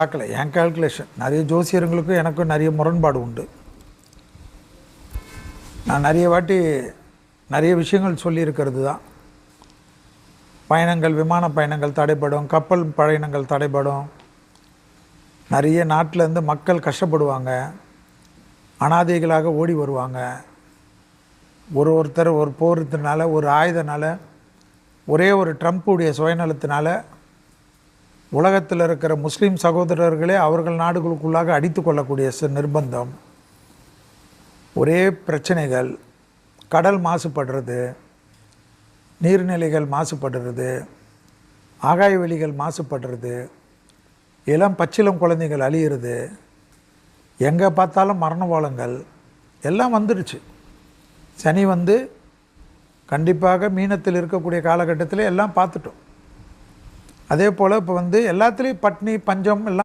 பார்க்கல. என் கால்குலேஷன் நிறைய ஜோசியர்களுக்கும் எனக்கும் நிறைய முரண்பாடு உண்டு. நான் நிறைய வாட்டி நிறைய விஷயங்கள் சொல்லியிருக்கிறது தான். பயணங்கள், விமான பயணங்கள் தடைப்படும், கப்பல் பயணங்கள் தடைப்படும். நிறைய நாட்டிலேருந்து மக்கள் கஷ்டப்படுவாங்க, அனாதைகளாக ஓடி வருவாங்க. ஒருத்தர் ஒரு போகிறதுனால, ஒரு ஆயுதனால, ஒரே ஒரு ட்ரம்ப்புடைய சுயநலத்தினால உலகத்தில் இருக்கிற முஸ்லீம் சகோதரர்களே அவர்கள் நாடுகளுக்குள்ளாக அடித்து கொள்ளக்கூடிய நிர்பந்தம், ஒரே பிரச்சனைகள், கடல் மாசுபடுறது, நீர்நிலைகள் மாசுபடுறது, ஆகாய வெளிகள் மாசுபடுறது, இளம் பச்சிளம் குழந்தைகள் அழியிறது, எங்கே பார்த்தாலும் மரணவாளங்கள் எல்லாம் வந்துடுச்சு. சனி வந்து கண்டிப்பாக மீனத்தில் இருக்கக்கூடிய காலகட்டத்தில் எல்லாம் பார்த்துட்டோம். அதே போல் இப்போ வந்து எல்லாத்துலேயும் பட்னி பஞ்சம் எல்லாம்